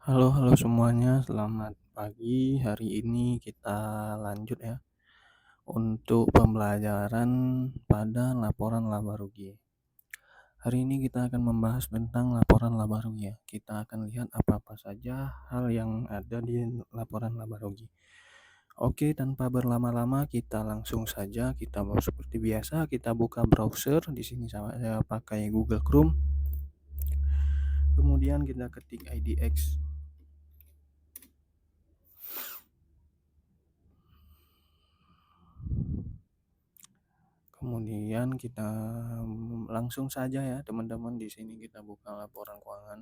Halo halo semuanya, selamat pagi. Hari ini kita lanjut ya untuk pembelajaran pada laporan laba rugi. Hari ini kita akan membahas tentang laporan laba rugi ya. Kita akan lihat apa-apa saja hal yang ada di laporan laba rugi. Oke, tanpa berlama-lama kita langsung saja kita mau seperti biasa kita buka browser. Di sini saya pakai Google Chrome. Kemudian kita ketik IDX. Kemudian kita langsung saja ya teman-teman, di sini kita buka laporan keuangan.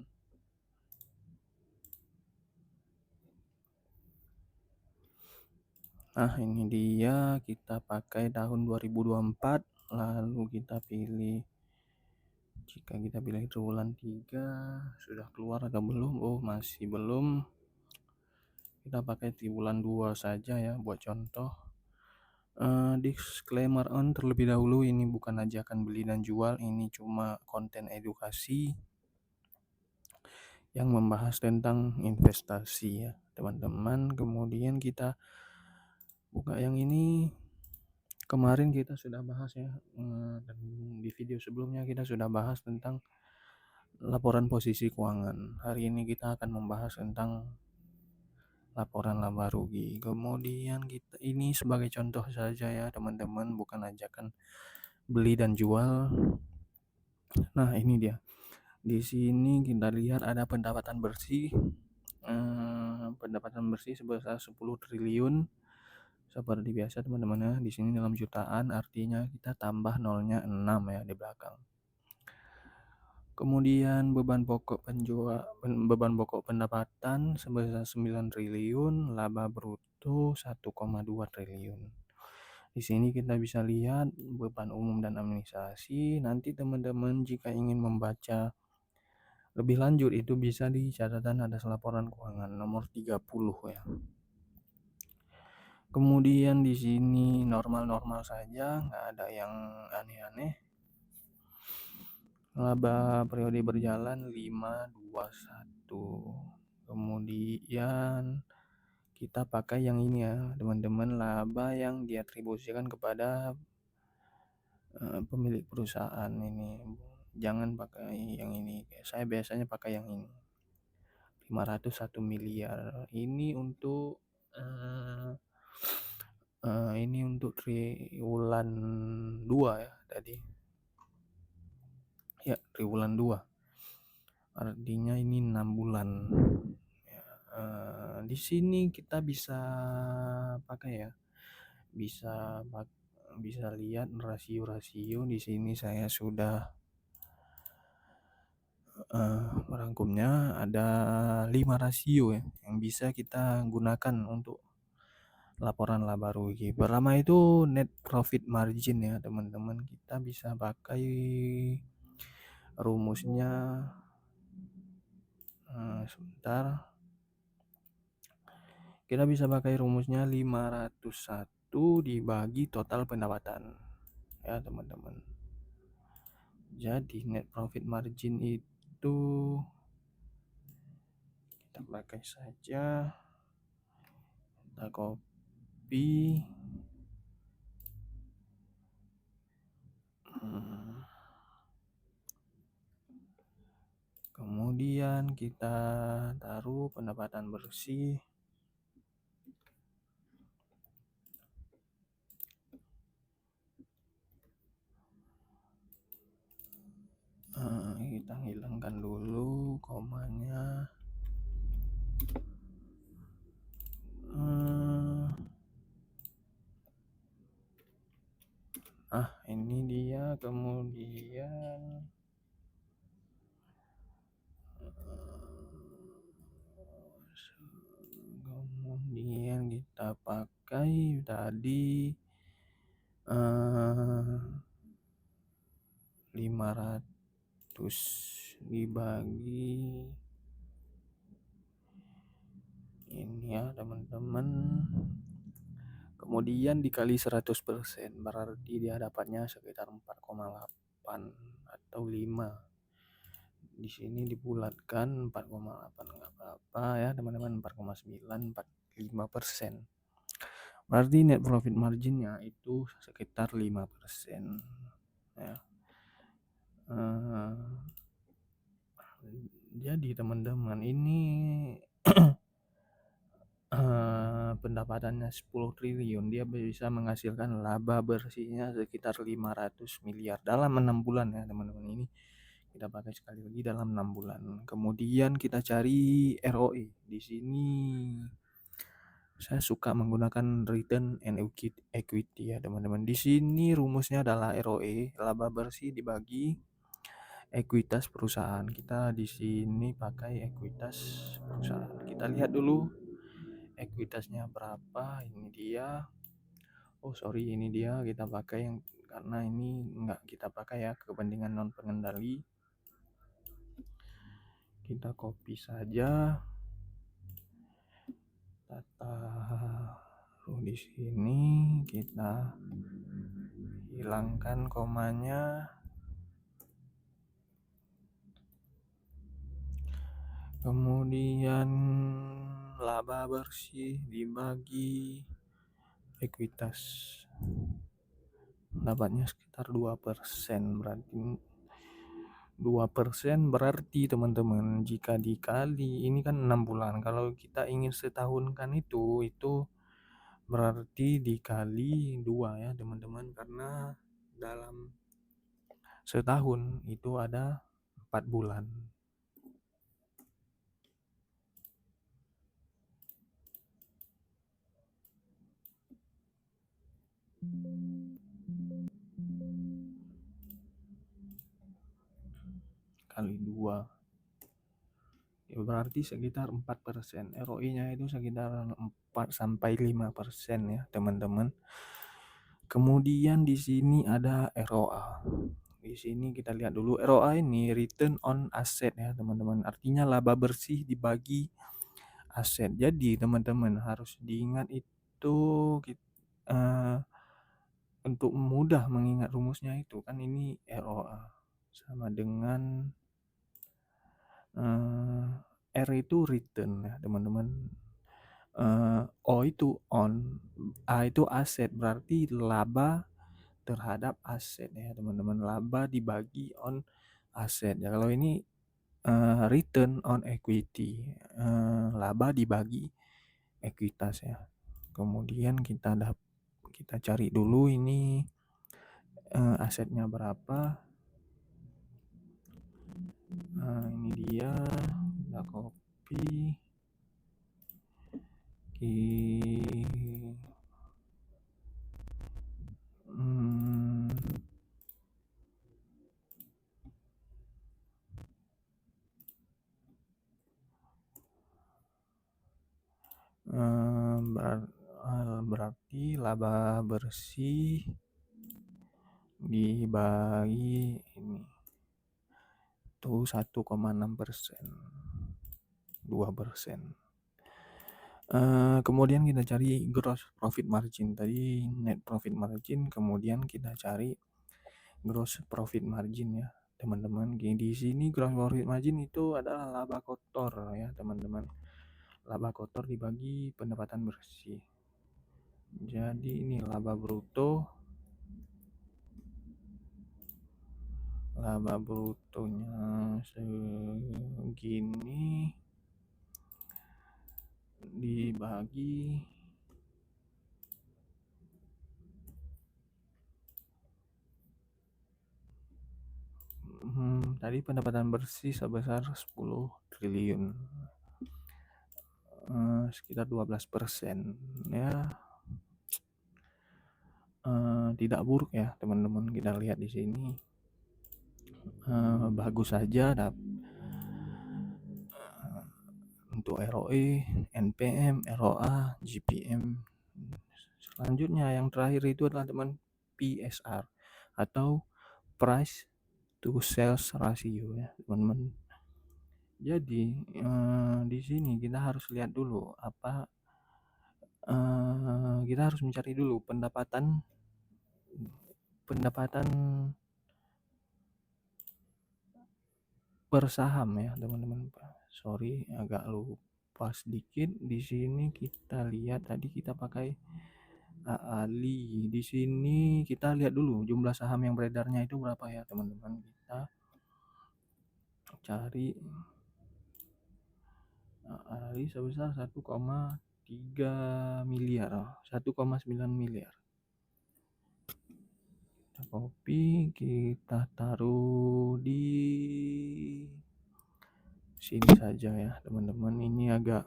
Nah, ini dia, kita pakai tahun 2024, lalu kita pilih, jika kita pilih triwulan 3 sudah keluar atau belum? Oh, masih belum. Kita pakai triwulan 2 saja ya buat contoh. Disclaimer on terlebih dahulu, ini bukan ajakan beli dan jual, ini cuma konten edukasi yang membahas tentang investasi ya teman-teman. Kemudian kita buka yang ini. Kemarin kita sudah bahas ya, dan di video sebelumnya kita sudah bahas tentang laporan posisi keuangan. Hari ini kita akan membahas tentang laporan laba rugi. Kemudian kita ini sebagai contoh saja ya teman-teman, bukan ajakan beli dan jual. Nah, ini dia. Di sini kita lihat ada pendapatan bersih. Pendapatan bersih sebesar 10 triliun. Seperti biasa teman-teman ya, di sini dalam jutaan, artinya kita tambah nolnya 6 ya di belakang. Kemudian beban pokok pendapatan sebesar 9 triliun, laba bruto 1,2 triliun. Di sini kita bisa lihat beban umum dan administrasi. Nanti teman-teman jika ingin membaca lebih lanjut itu bisa di catatan atas laporan keuangan nomor 30 ya. Kemudian di sini normal-normal saja, nggak ada yang aneh-aneh. Laba periode berjalan 521. Kemudian kita pakai yang ini ya, teman-teman, laba yang diatribusikan kepada pemilik perusahaan ini. Jangan pakai yang ini. Saya biasanya pakai yang ini. 501 miliar. Ini untuk triwulan 2 ya tadi. Ya, triwulan 2. Artinya ini 6 bulan. Ya, di sini kita bisa pakai ya. Bisa lihat rasio-rasio. Di sini saya sudah merangkumnya. Ada 5 rasio ya yang bisa kita gunakan untuk laporan laba rugi. Pertama itu net profit margin ya teman-teman. Kita bisa pakai rumusnya, sebentar. Kita bisa pakai rumusnya 501 dibagi total pendapatan ya teman-teman. Jadi net profit margin itu kita pakai saja, kita copy. Kemudian kita taruh pendapatan bersih. Kita hilangkan dulu komanya. Ini dia. Kemudian kita pakai tadi 500 dibagi ini ya teman-teman, kemudian dikali 100%, berarti dia dapatnya sekitar 4,8 atau 5. di sini dibulatkan 4,8 nggak apa-apa ya teman-teman, 4,945%. Berarti net profit marginnya itu sekitar 5% ya. Jadi teman-teman ini pendapatannya 10 triliun, dia bisa menghasilkan laba bersihnya sekitar 500 miliar dalam 6 bulan ya teman-teman. Ini kita pakai sekali lagi dalam 6 bulan. Kemudian kita cari ROE. Di sini saya suka menggunakan return and equity ya teman-teman. Di sini rumusnya adalah ROE, laba bersih dibagi ekuitas perusahaan. Kita di sini pakai ekuitas perusahaan. Kita lihat dulu ekuitasnya berapa. Ini dia. Oh sorry, ini dia. Kita pakai yang karena ini enggak kita pakai ya kepentingan non pengendali. Kita copy saja. Taruh di sini, kita hilangkan komanya. Kemudian laba bersih dibagi ekuitas, dapatnya sekitar 2%. Berarti teman-teman jika dikali ini kan 6 bulan, kalau kita ingin setahun kan itu berarti dikali 2 ya teman-teman, karena dalam setahun itu ada 4 bulan. Kali 2 ya berarti sekitar 4%. ROE-nya itu sekitar 4-5% ya teman-teman. Kemudian di sini ada ROA. Di sini kita lihat dulu, ROA ini return on asset ya teman-teman. Artinya laba bersih dibagi aset. Jadi teman-teman harus diingat itu untuk mudah mengingat rumusnya itu kan ini ROA sama dengan R itu return ya teman-teman, O itu on, A itu aset, berarti laba terhadap aset ya teman-teman, laba dibagi on aset ya. Kalau ini return on equity, laba dibagi ekuitas ya. Kemudian kita cari dulu ini asetnya berapa. Ini dia, kita copy. Berarti laba bersih dibagi ini tuh 1,6%, 2%. Kemudian kita cari gross profit margin, tadi net profit margin, kemudian kita cari gross profit margin ya teman-teman. Di sini gross profit margin itu adalah laba kotor ya teman-teman, laba kotor dibagi pendapatan bersih. Jadi ini laba bruto, laba brutonya segini dibagi tadi pendapatan bersih sebesar 10 triliun, sekitar 12% ya. Tidak buruk ya teman-teman, kita lihat di sini bagus saja untuk ROE, NPM, ROA, GPM. Selanjutnya yang terakhir itu adalah teman PSR atau price to sales ratio ya teman-teman. Jadi di sini kita harus lihat dulu kita harus mencari dulu pendapatan per saham ya teman-teman. Sorry agak lupa sedikit. Di sini kita lihat tadi kita pakai AALI. Di sini kita lihat dulu jumlah saham yang beredarnya itu berapa ya teman-teman. Kita cari AALI sebesar 1,3 miliar, 1,9 miliar. Kita copy, kita taruh di sini saja ya teman-teman. Ini agak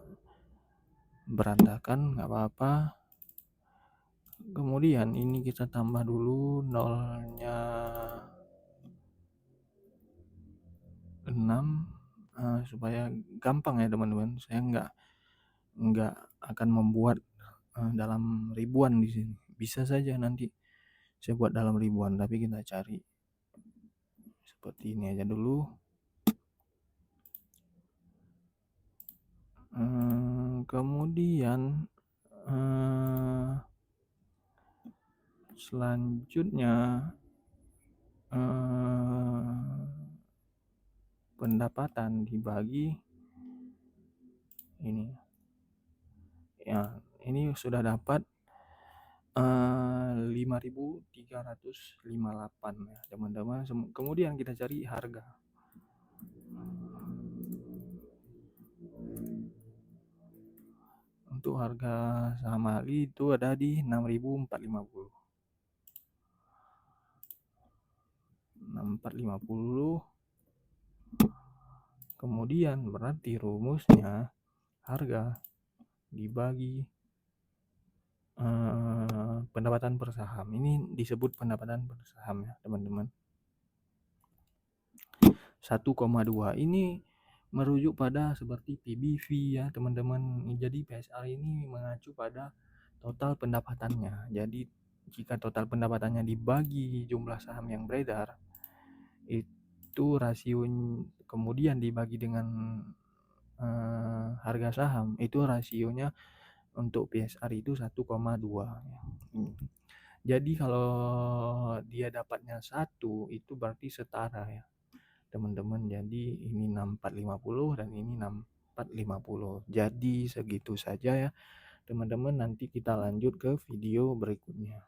berantakan, nggak apa-apa. Kemudian ini kita tambah dulu nolnya 6 supaya gampang ya teman-teman. Saya nggak akan membuat dalam ribuan di sini. Bisa saja nanti saya buat dalam ribuan, tapi kita cari seperti ini aja dulu. Kemudian selanjutnya pendapatan dibagi ini ya, ini sudah dapat 5.358 ya teman-teman. Kemudian kita cari harga. Untuk harga saham AALI itu ada di 6.450. 6.450. Kemudian berarti rumusnya harga dibagi pendapatan per saham. Ini disebut pendapatan per saham ya teman-teman. 1,2 ini merujuk pada seperti PBV ya teman-teman. Jadi PSR ini mengacu pada total pendapatannya. Jadi jika total pendapatannya dibagi jumlah saham yang beredar, itu rasio kemudian dibagi dengan harga saham, itu rasionya untuk PSR itu 1,2 ya. Jadi kalau dia dapatnya 1 itu berarti setara ya teman-teman. Jadi ini 6.450 dan ini 6.450. Jadi segitu saja ya teman-teman. Nanti kita lanjut ke video berikutnya.